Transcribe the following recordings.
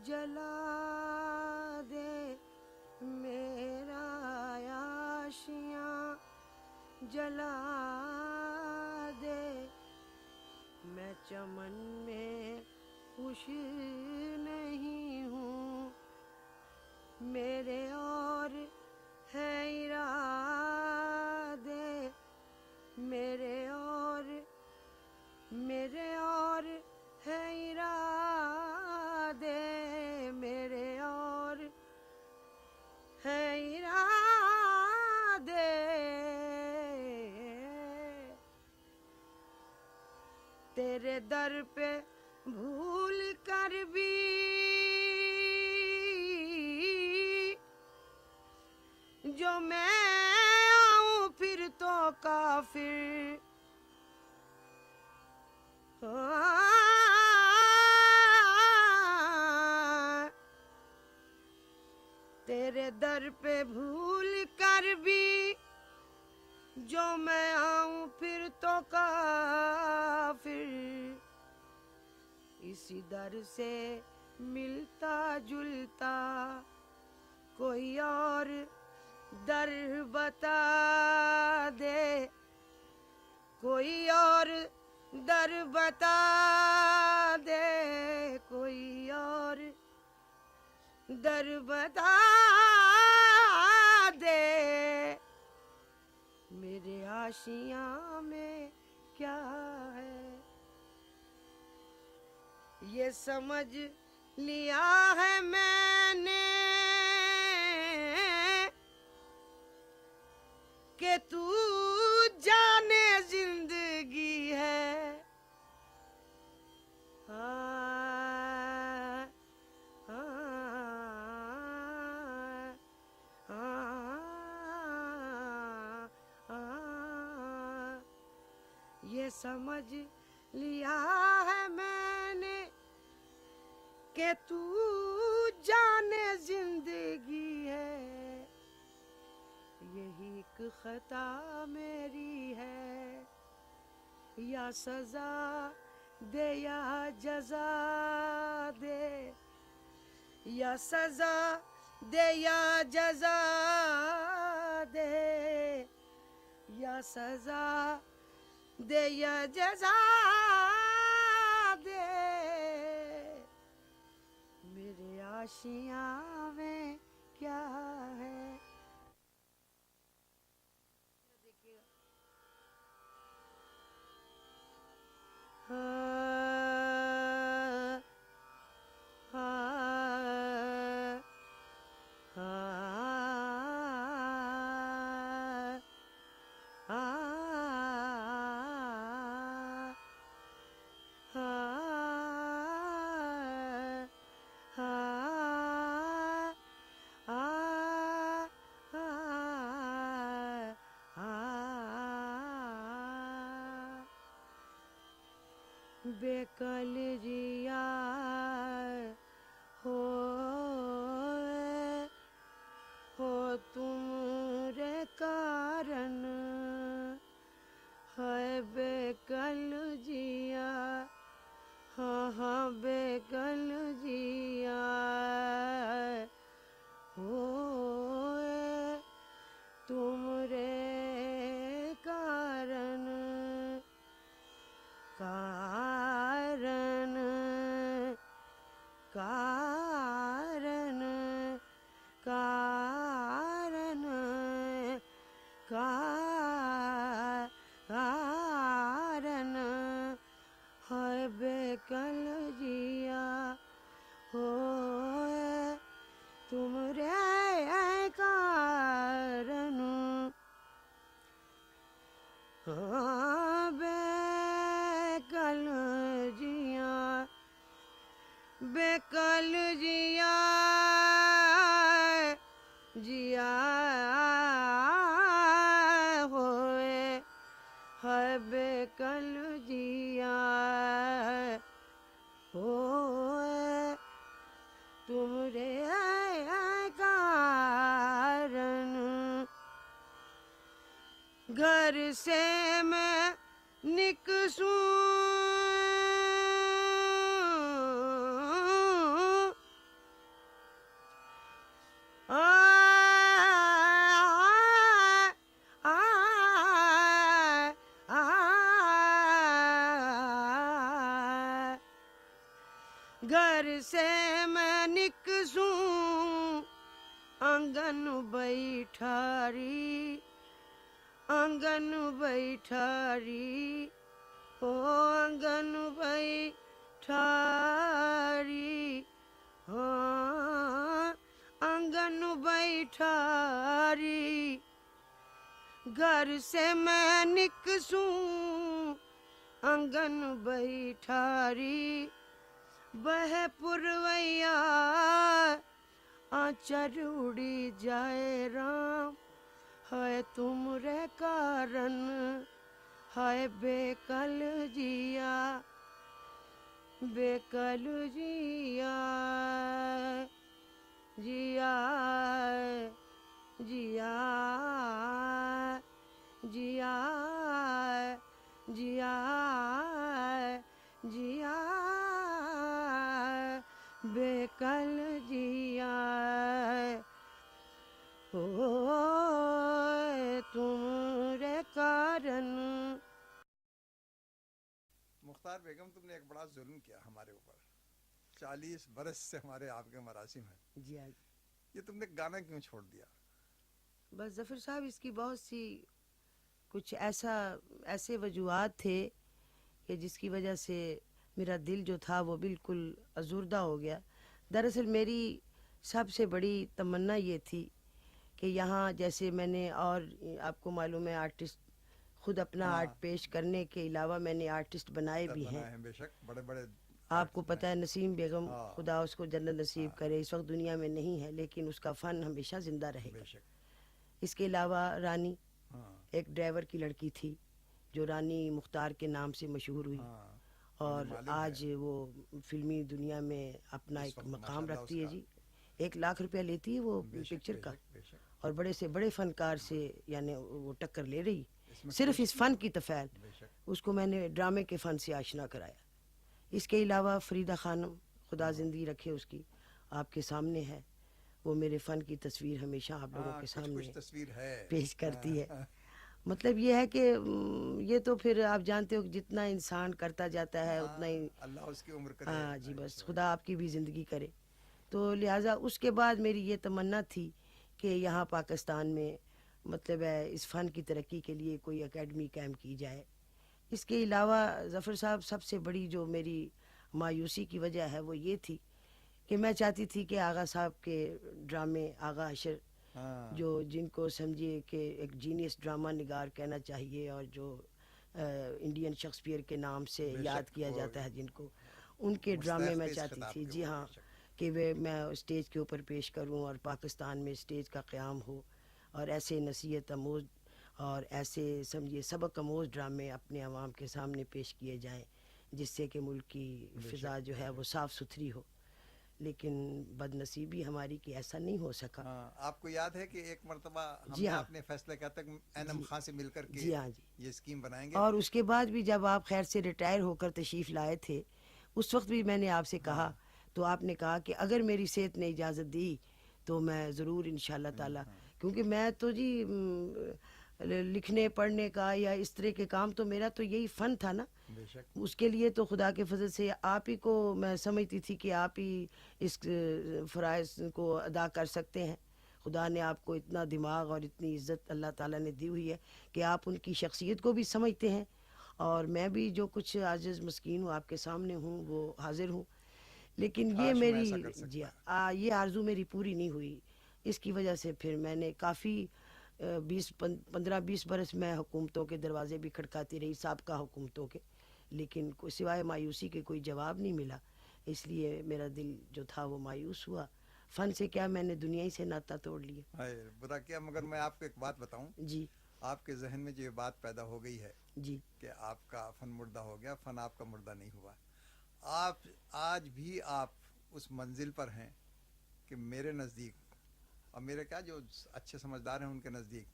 जला दे मेरा आशियाँ जला दे। मैं चमन में खुश नहीं हूँ, मेरे और है इरादे, मेरे और है इरादे, मेरे और है इरादे। तेरे दर पे भूल कर भी जो मैं आऊं फिर तो काफिर। तेरे दर पे भूल कर भी जो मैं आऊं फिर तो काफिर। इसी दर से मिलता जुलता कोई और दर बता दे, कोई और दर बता दे, कोई और दर बता दे। मेरे आशियाँ में क्या है ये समझ लिया है मैंने कि तू जाने जिंदगी है। हाँ, हाँ, हाँ, हाँ, ये समझ लिया है मैंने कि तू जाने जिंदगी है। यही एक खता मेरी है, या सजा दे या जजा दे, या सजा दे या जजा दे, या सजा दे या जजा दे। मेरे आशियाँ में क्या है। हाँ, हाँ, हाँ, हाँ, हाँ, हाँ। बेकल जिया हो तुमरे कारण है बेकल जिया। हाँ हाँ बेकल जिया हो तुमरे कारण, कारण, कारण, कारण, कारण है बेकल जिया हो तुमरे कारण। हाँ बेकल जिया, बेकल जिया, जिया होए है बेकल जिया होए तुमरे कारण। घर से मैं निकसूं घर से मैं निकसूं आंगन बैठारी, आंगन बैठारी, ओ आंगन बैठारी, हाँ आंगन बैठारी। घर से मैं निकसूं आंगन बैठारी, बह पुरवैया आचर उड़ी जाए राम, है तुमरे कारण है बेकल जिया, बेकल जिया, जिया जिया जिया जिया जिया बेकल जिया, ओ तुमरे कारण। मुख्तार बेगम, तुमने एक बड़ा जुल्म किया हमारे ऊपर। 40 बरस से हमारे आपके मरासिम हैं। जी हाँ, ये तुमने गाना क्यों छोड़ दिया? बस जफर साहब इसकी बहुत सी कुछ ऐसे वजूहात थे कि जिसकी वजह से मेरा दिल जो था वो बिल्कुल अज़ुर्दा हो गया। दरअसल मेरी सबसे बड़ी तमन्ना ये थी कि यहाँ जैसे मैंने, और आपको मालूम है आर्टिस्ट खुद अपना आर्ट हाँ, पेश करने के अलावा मैंने आर्टिस्ट बनाए भी हैं। बनाए हैं बेशक, बड़े बड़े आपको आर्टिस्ट पता बनाए। है नसीम बेगम, हाँ खुदा उसको जन्नत नसीब हाँ, करे, इस वक्त दुनिया में नहीं है लेकिन उसका फ़न हमेशा ज़िंदा रहेगा। बेशक। इसके अलावा रानी, हाँ एक ड्राइवर की लड़की थी जो रानी मुख्तार के नाम से मशहूर हुई, हाँ, मुझे और मालूम है। आज वो फिल्मी दुनिया में अपना इस एक वक्त मकाम माशाल्लाह रखती है उसका जी। 1 लाख रुपया लेती है वो बेशक पिक्चर का, बेशक बेशक। और बड़े से बड़े फनकार से यानी वो टक्कर ले रही इसमें सिर्फ कोई इस फ़न की तफ़ैल। बेशक। उसको मैंने ड्रामे के फ़न से आशना कराया। इसके अलावा फरीदा खानम, खुदा हाँ ज़िंदगी रखे उसकी, आपके सामने है। वो मेरे फ़न की तस्वीर हमेशा आप लोगों हाँ, के कुछ कुछ सामने तस्वीर है। पेश करती है। हाँ, मतलब ये है कि ये तो फिर आप जानते हो कि जितना इंसान करता जाता है उतना ही, हाँ, अल्लाह उसकी उम्र करे। हाँ जी, बस अच्छा, खुदा आपकी भी ज़िंदगी करे। तो लिहाजा उसके बाद मेरी ये तमन्ना थी कि यहाँ पाकिस्तान में मतलब है इस फ़न की तरक्की के लिए कोई एकेडमी कायम की जाए। इसके अलावा ज़फ़र साहब सबसे बड़ी जो मेरी मायूसी की वजह है वो ये थी कि मैं चाहती थी कि आगा साहब के ड्रामे, आगा अशर हाँ जो जिनको समझिए कि एक जीनियस ड्रामा निगार कहना चाहिए, और जो इंडियन शेक्सपियर के नाम से बेशक, याद किया वो जाता है जिनको, उनके ड्रामे मुस्तहक मैं थे इस चाहती खिताब थी के जी वो, हाँ, बेशक। कि वे मैं स्टेज के ऊपर पेश करूं और पाकिस्तान में स्टेज का क़याम हो, और ऐसे नसीहत आमोज़ और ऐसे समझिए सबक आमोज़ ड्रामे अपने आवाम के सामने पेश किए जाएं जिससे कि मुल्क की बेशक फ़िज़ा जो है वो बेशक। साफ़ सुथरी हो। लेकिन बदनसीबी हमारी कि ऐसा नहीं हो सका। हाँ, आपको याद है कि एक मरतबा जी हमने हाँ, अपने फैसले किया था कि एनम जी खां से मिलकर के जी हाँ जी। ये स्कीम बनाएंगे। और उसके बाद भी जब आप खैर से रिटायर होकर तशरीफ़ लाए थे, उस वक्त भी मैंने आपसे कहा, हाँ तो आपने कहा कि अगर मेरी सेहत ने इजाज़त दी तो मैं ज़रूर इंशाल्लाह ताला, हाँ, क्योंकि मैं तो जी लिखने पढ़ने का या इस तरह के काम तो मेरा तो यही फ़न था ना, बेशक। उसके लिए तो खुदा के फजल से आप ही को मैं समझती थी कि आप ही इस फ़राइज़ को अदा कर सकते हैं। खुदा ने आपको इतना दिमाग और इतनी इज़्ज़त अल्लाह ताला ने दी हुई है कि आप उनकी शख्सियत को भी समझते हैं, और मैं भी जो कुछ आजिज़ मस्कीन हूँ आपके सामने हूँ वो हाजिर हूँ। लेकिन ये काश मैं मेरी, ऐसा कर जी सकता। ये आरज़ू मेरी पूरी नहीं हुई। इसकी वजह से फिर मैंने काफ़ी 15-20 बरस मैं हुकूमतों के दरवाज़े भी खटकाती रही, साबका हुकूमतों के, लेकिन सिवाय मायूसी के कोई जवाब नहीं मिला। इसलिए मेरा दिल जो था वो मायूस हुआ। फ़न से क्या, मैंने दुनिया ही से नाता तोड़ लिया। हाय, बुरा किया। मगर मैं आपको एक बात बताऊं, जी आपके जहन में जो ये बात पैदा हो गई है जी कि आपका फन मुर्दा हो गया, फन आपका मुर्दा नहीं हुआ। आप आज भी आप उस मंजिल पर हैं कि मेरे नज़दीक, और मेरे क्या जो अच्छे समझदार हैं उनके नज़दीक,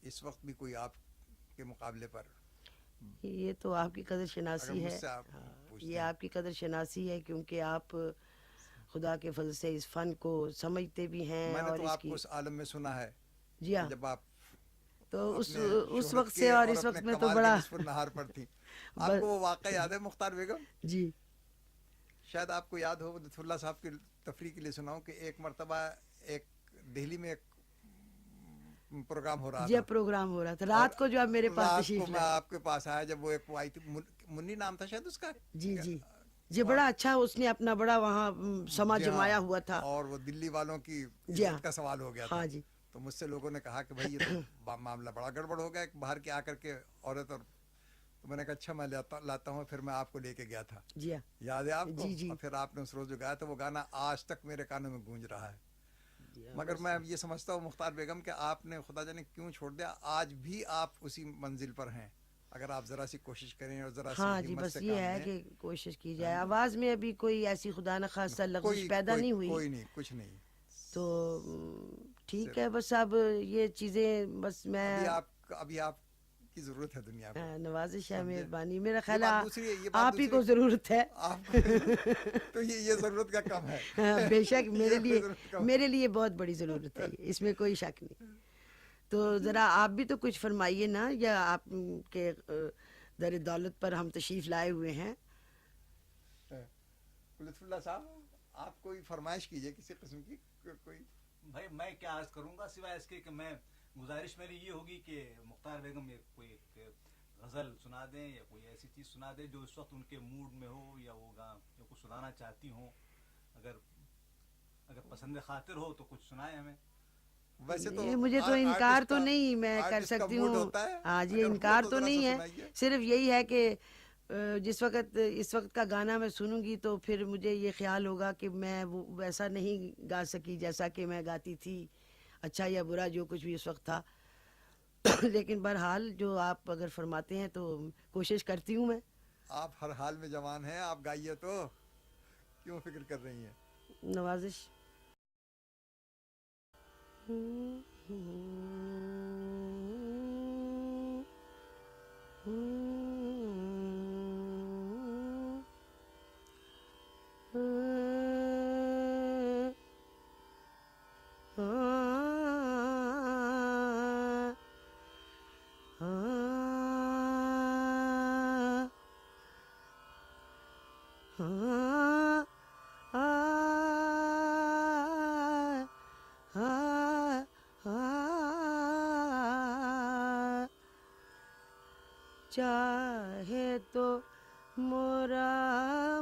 इस वक्त भी कोई आपके मुकाबले पर, ये तो आपकी कदर अगर शनासी है। मुझसे आप हाँ, ये पूछते हैं। आपकी कदर शनासी है क्योंकि आप खुदा के फजल से इस फ़न को समझते भी हैं मैंने और तो आपको इसकी, उस आलम में सुना है जी कि हाँ, जब आप तो अपने उस शोहरत वक्त से के और और इस अपने वक्त में तो कमाल के बड़ा निस्फ़ नहार पर थी। ब, आपको वो वाक़या याद है मुख्तार बेगम? जी शायद आपको याद हो, लुत्फुल्लाह साहब की तफरीह के लिए सुनाऊं कि एक मर्तबा एक दिल्ली में एक प्रोग्राम हो रहा जी, था, प्रोग्राम हो रहा था और रात को, जो आप मेरे पास रात को तशरीफ मैं लाए। आपके पास आया जब वो एक वो आई थी, मुन्नी नाम था शायद उसका। जी जी जी, और बड़ा अच्छा उसने अपना बड़ा वहाँ समा जी जमाया हाँ, हुआ था। और वो दिल्ली वालों की जी इज्जत हाँ। का सवाल हो गया हाँ था। जी। तो मुझसे लोगों ने कहा कि भाई ये तो मामला बड़ा गड़बड़ हो गया, एक बाहर की आकर के औरत। और तो मैंने कहा अच्छा मैं लाता हूँ, फिर मैं आपको लेके गया था, जी हाँ। याद है आपको? जी जी। और फिर आपने उस रोज जो गाया था वो गाना आज तक मेरे कानों में गूंज रहा है। जी हाँ, मगर बस। मैं ये समझता हूँ मुख्तार बेगम कि आपने खुदा जाने क्यों छोड़ दिया, आज भी आप उसी मंजिल पर हैं। अगर आप ज़रा सी कोशिश करें और ज़रा सी हाँ जी, हिम्मत बस से ये काम है लें। कि कोशिश की है जाए। ना? आवाज़ में अभी कोई ऐसी खुदा न खास्ता लग़्ज़िश कोई पैदा कोई नहीं हुई। कोई नहीं, कुछ नहीं। तो ठीक सिर्फ है, बस अब ये चीज़ें, बस मैं अभी आपकी ज़रूरत है दुनिया को, नवाजिश है, समझे? मेहरबानी। मेरा ये ख्याल बात दूसरी है, ये बात आप ही दूसरी को ज़रूरत है। आपको। तो ये ज़रूरत का कम है। हाँ, बेशक ये कोई ज़रूरत कम मेरे लिए बहुत बड़ी ज़रूरत है ये, इसमें कोई शक नहीं। तो ज़रा आप भी तो कुछ फरमाइए ना, या आप के दर दौलत पर हम तशरीफ़ लाए हुए हैं। है। लुत्फुल्लाह साहब, आप कोई फरमाइश कीजिए किसी किस्म की, कोई। भाई मैं क्या अर्ज करूंगा सिवाय इसके कि मैं, गुजारिश मेरी ये होगी कि मुख्तार बेगम ये कोई एक गज़ल सुना दें या कोई ऐसी चीज़ सुना दें जो इस वक्त उनके मूड में हो, या वो जो कुछ सुनाना चाहती हो। अगर अगर पसंद खातिर हो तो कुछ सुनाए हमें। वैसे तो ये मुझे तो इनकार आर्टिस्ट तो का नहीं मैं कर आर्टिस्ट का सकती मूड हूँ। होता है, आज ये अगर हो इनकार तो तो ज़रा सा नहीं है, सुनाइए। सिर्फ यही है कि जिस वक्त इस वक्त का गाना मैं सुनूंगी तो फिर मुझे ये ख्याल होगा कि मैं वो वैसा नहीं गा सकी जैसा कि मैं गाती थी, अच्छा या बुरा जो कुछ भी उस वक्त था। लेकिन बहरहाल जो आप अगर फरमाते हैं तो कोशिश करती हूँ मैं। आप हर हाल में जवान हैं, आप गाइए तो, क्यों फिक्र कर रही हैं? नवाजिश। चाहे तो मोरा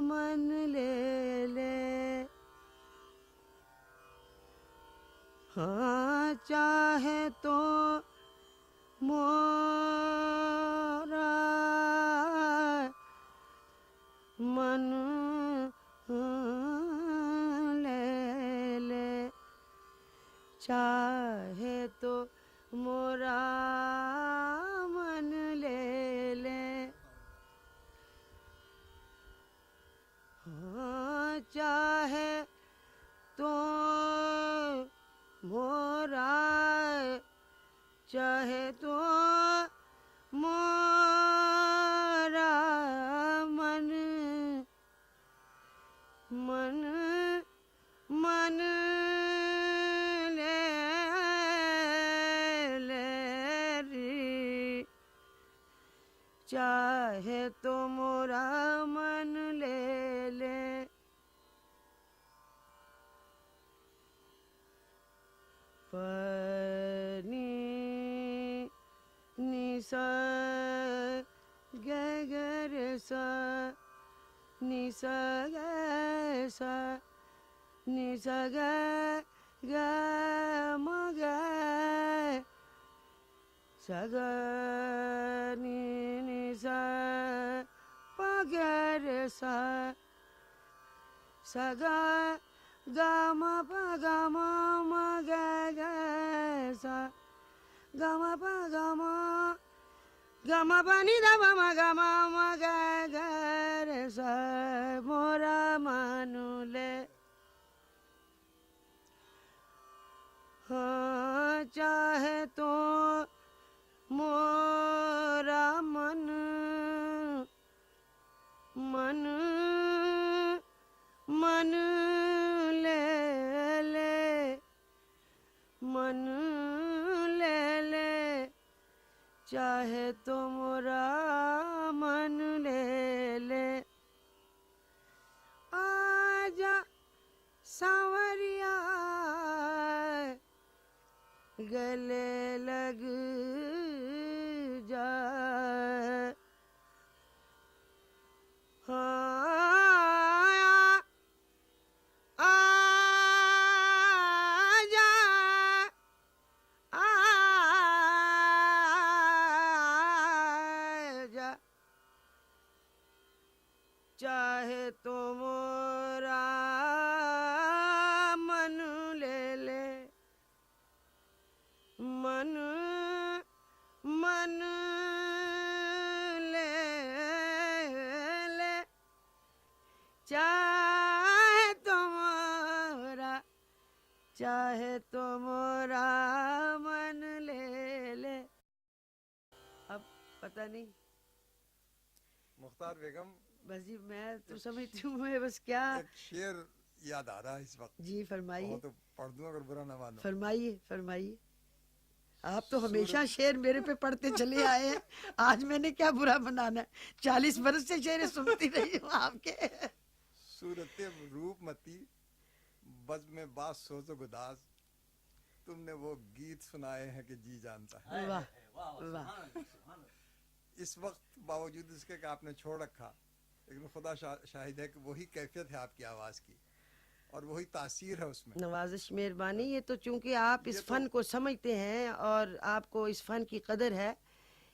मन ले ले, हाँ चाहे तो मोरा मन ले ले, चाहे तो मोरा मन ले ले, हाँ चाहे तो मोरा, चाहे तो मोरा मन मन मन ले ले रे, चाहे तो मोरा मन ले ले। पनी निसा गगर सा निसा ग सा निसा ग ग म ग सा ग नि निसा प ग रे सा सा ग ग म प ग म म ग ग सा ग म प ग म ग म प नि द प म ग म म ग ग रे सा मोरा मानुले, हाँ चाहे तो मोरा मन मन मन ले ले, मन ले ले, चाहे तो मोरा मन ले ले। गले लग जाए। हाँ आ जा आ जा, चाहे तो मोरा मन ले ले, मन मन ले ले, चाहे तो मोरा, चाहे तो मोरा मन ले ले। अब पता नहीं, मुख्तार बेगम, बस जी मैं तो समझती हूँ मैं बस क्या। एक शेर याद आ रहा है इस वक्त। जी फरमाइए, तो पढ़ दूं अगर बुरा ना मानो। फरमाइए फरमाइए। आप तो हमेशा शेर मेरे पे पढ़ते चले आए हैं, आज मैंने क्या बुरा बनाना है? 40 बरस से शेर सुनती रही हूँ आपके। सूरत रूपमती बज में बात सोचो गुदास, तुमने वो गीत सुनाए हैं कि जी जानता है। हाय, वाह, हाय, वाह, वाह, वाह। सुभान अल्लाह, सुभान अल्लाह। इस वक्त बावजूद इसके कि आपने छोड़ रखा, लेकिन खुदा शाहिद है कि वही कैफियत है आपकी आवाज़ की और वही तासीर है उसमें। नवाजिश मेहरबानी। ये तो चूंकि आप ये इस तो- फन को समझते हैं और आपको इस फन की कदर है,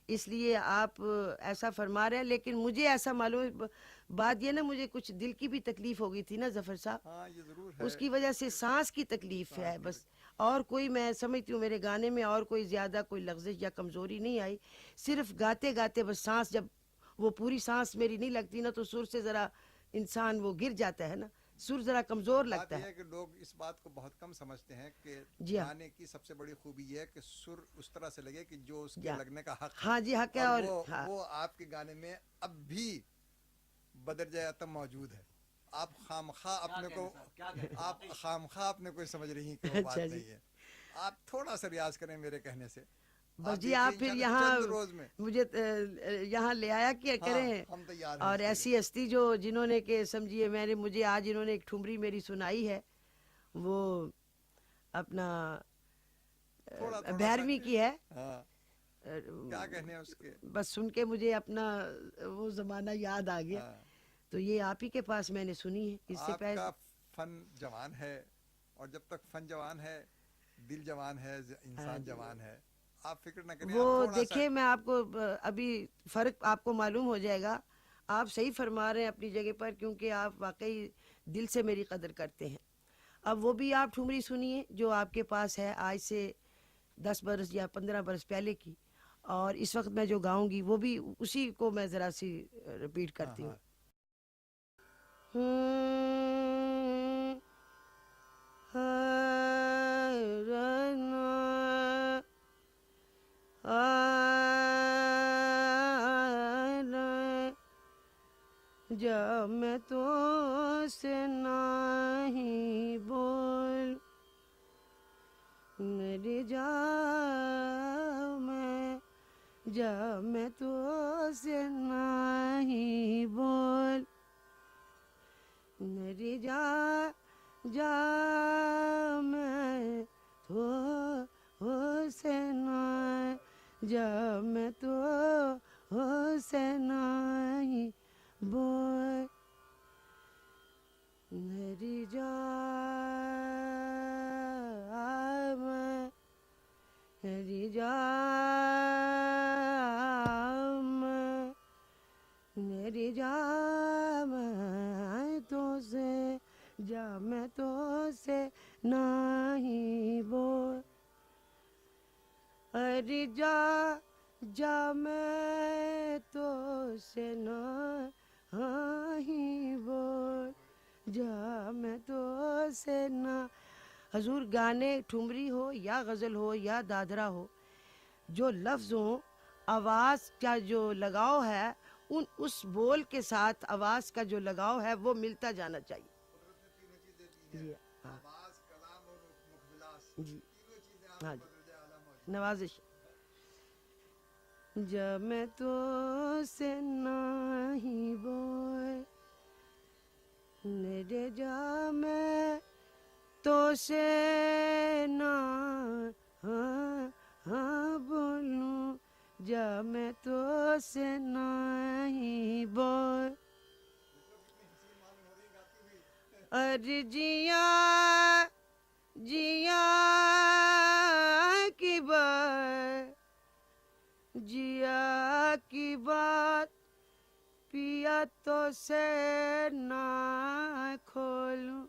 इसलिए आप ऐसा फरमा रहे हैं। लेकिन मुझे ऐसा मालूम, बात ये ना, मुझे कुछ दिल की भी तकलीफ हो गई थी ना जफर साहब, हाँ ये जरूर है। उसकी वजह से सांस की तकलीफ है बस। और कोई, मैं समझती हूँ मेरे गाने में और कोई ज्यादा कोई लफ्ज़िश या कमजोरी नहीं आई, सिर्फ गाते गाते बस सांस, जब वो पूरी सांस मेरी नहीं लगती ना तो सुर से जरा इंसान वो गिर जाता है ना, सुर जरा कमजोर बात लगता यह है। है कि लोग इस बात को बहुत कम समझते हैं कि जी हाँ। गाने की सबसे बड़ी खूबी यह है कि सुर उस तरह से लगे कि जो उसके या। लगने का हक है। हाँ जी हक है। और वो, हाँ, वो आपके गाने में अब भी बदरजा आतम मौजूद है। आप खामखा अपने को, क्या कहें, आप वाकई। खामखा अपने को समझ रही हैं कि वो बात अच्छा जी। नहीं है। आप थोड़ा सा रियाज करें मेरे कहने से। बस जी देखिए आप फिर इंशाल्लाह यहाँ चंद रोज में। मुझे यहाँ ले आया कि हाँ, करें। हम तैयार हैं और इसके ऐसी हस्ती जो जिन्होंने के समझिए, मैंने मुझे आज इन्होंने एक ठुमरी मेरी सुनाई है, वो अपना थोड़ा थोड़ा 12वीं की है। हाँ, क्या कहने हैं उसके। बस सुन के मुझे अपना वो जमाना याद आ गया। हाँ, तो ये आप ही के पास मैंने सुनी है, इससे आपका पहले। फन जवान है और जब तक फन जवान है, दिल जवान है, हाँ इंसान जी। जवान है। आप फिक्र न करें। वो आप थोड़ा देखिए, सा मैं आपको अभी फर्क आपको मालूम हो जाएगा। आप सही फरमा रहे हैं अपनी जगह पर, क्योंकि आप वाकई दिल से मेरी कदर करते हैं। अब वो भी आप ठुमरी सुनिए जो आपके पास है आज से 10 बरस या 15 बरस पहले की, और इस वक्त मैं जो गाऊंगी वो भी उसी को मैं ज़रा सी रिपीट हाँ, करती हूँ। हाँ। जब मैं तो से नहीं बोल, मेरी जा जब मैं तो से नहीं बोल, मेरी जा मैं तो से नहीं, जब मैं तो से नहीं बोल, मेरी मेरी मेरी मैं तो से नहीं बोल, अरे जा मैं तो से नहीं बोल, जा मैं तो से ना। हजूर गाने ठुमरी हो या गज़ल हो या दादरा हो, जो लफ्ज़ हो, आवाज़ का जो लगाव है, उस बोल के साथ आवाज़ का जो लगाव है वो मिलता जाना चाहिए। जी हाँ जी हाँ जी। नवाजिश। जब मैं तो से नहीं बोल, मेरे जा मैं तो से ना जा मैं तो से नहीं बोल अरे जिया जिया की बात जिया की बात पिया तो से ना खोलूं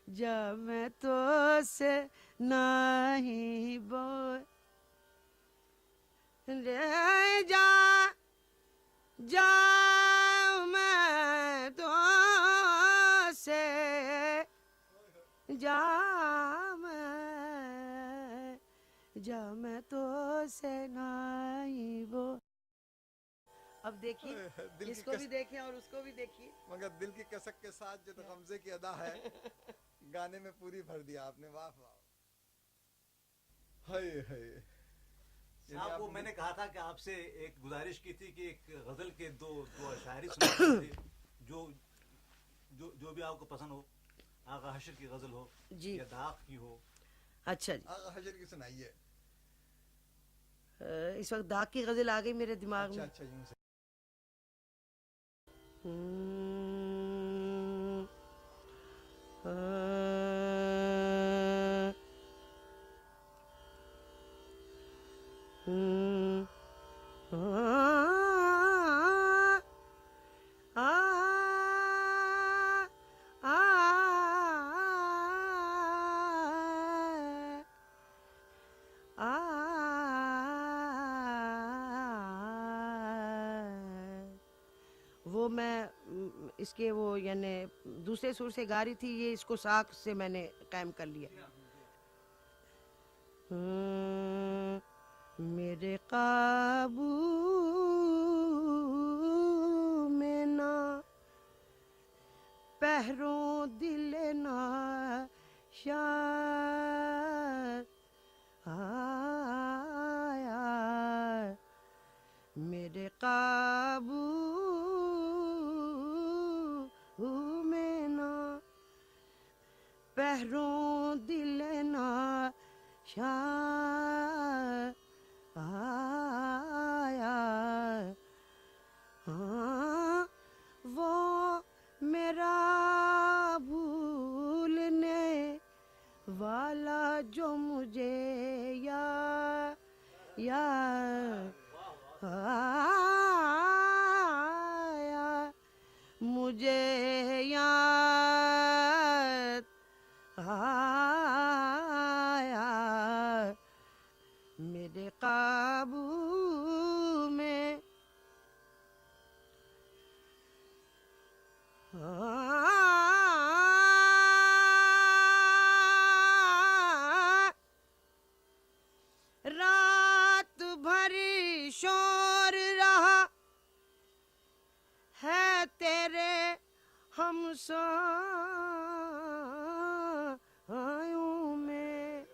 जा मैं तो से नहीं बोल रे जा जा मैं तो से जा मैं तो से नहीं वो अब देखिए दिल की इसको भी देखें और उसको भी देखिए मगर दिल की कसक के साथ जो तो गमजे की अदा है गाने में पूरी भर दिया आपने वाह वाह हाय हाय साहब वो मैंने कहा था कि आपसे एक गुजारिश की थी कि एक गजल के दो दो शायरी सुना दीजिए जो जो जो भी आपको पसंद हो आगा हशर की गजल हो जी। या दाग की हो अच्छा जी आगा हजर की सुनाइए इस वक्त दाग की गजल आ गई मेरे दिमाग अच्छा में अच्छा यूं से हम्म, आ, हम्म, आ, आ, आ, वो मैं इसके वो यानी दूसरे सुर से गा रही थी ये इसको साख से मैंने कायम कर लिया मेरे काबू में ना पहरों दिल ना शाद आया मेरे काबू में ना पहरों दिल ना शाद आया हाँ वो मेरा भूलने वाला जो मुझे याद आया मुझे याद आया मेरे काबू में रात भर शोर रहा है तेरे हमसायों में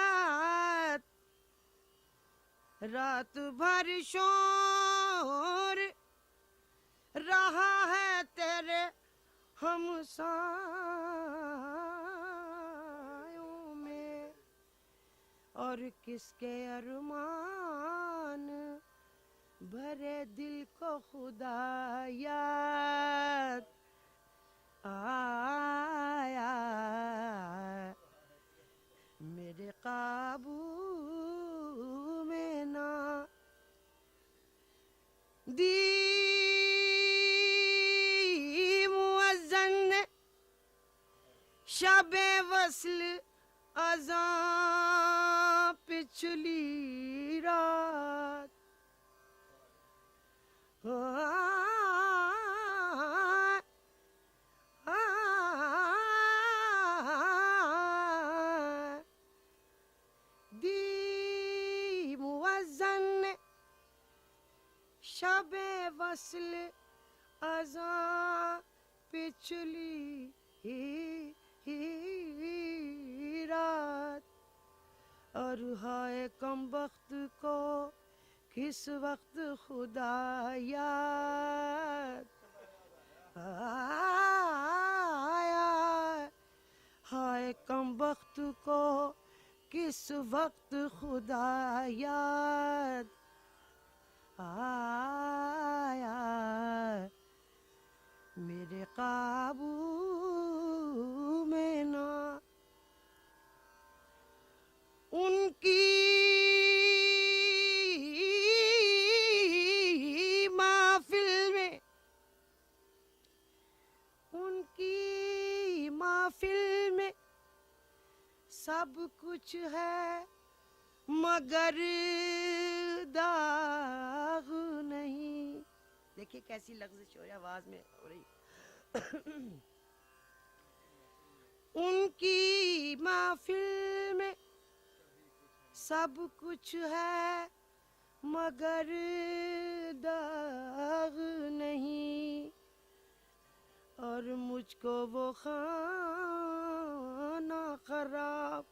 रात रात भर शोर रहा है तेरे हमसायों में और किसके अरमान भरे दिल को खुदा याद आया मेरे काबू में ना दी मुअज्जन ने शबे वस्ल अज़ां पिछली रात दी मुअज्जन ने शबे वस्ल अज़ां पिछली रात और हाय कम वक्त को किस वक्त खुदा याद आया, हाय कम वक्त को किस वक्त खुदा याद आया, मेरे काबू में ना। उनकी महफिल में, उनकी महफिल में सब कुछ है मगर दाग नहीं। देखिए कैसी लफ्ज़िश हो रही आवाज में हो रही। उनकी महफिल में सब कुछ है मगर दाग नहीं, और मुझको वो खाना खराब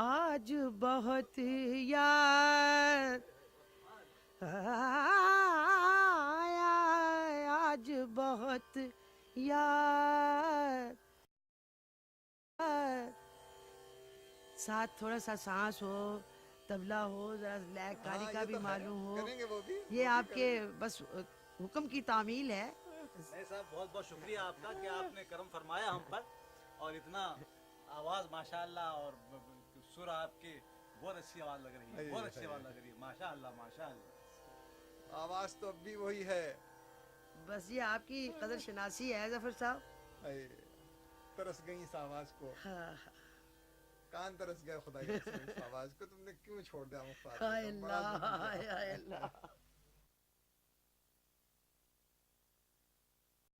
आज बहुत याद आया, आज बहुत याद। साथ थोड़ा सा सांस हो, तबला हो, जरा लयकारी हाँ, का ये भी तो है, मालूम हो। करेंगे वो भी, ये वो भी आपके बस हुक्म की तामील है। नहीं साहब, बहुत बहुत शुक्रिया आपका कि आपने करम फरमाया हम पर, और इतना आवाज़ माशाअल्लाह, और सुर आपके बहुत अच्छी आवाज़ लग रही है, बहुत अच्छी आवाज़ लग रही है, माशाअल्लाह माशाअल्लाह। आवाज तो अब भी वही है। बस ये आपकी कदर शनासी है जफर साहब। हाय, तरस गई इस आवाज को, हाँ, कान तरस गया खुदा की कसम, इस आवाज को तुमने क्यों छोड़ दिया मुख्तार हाय बेगम, बड़ा अल्लाह, दुख हुआ। हाय अल्लाह।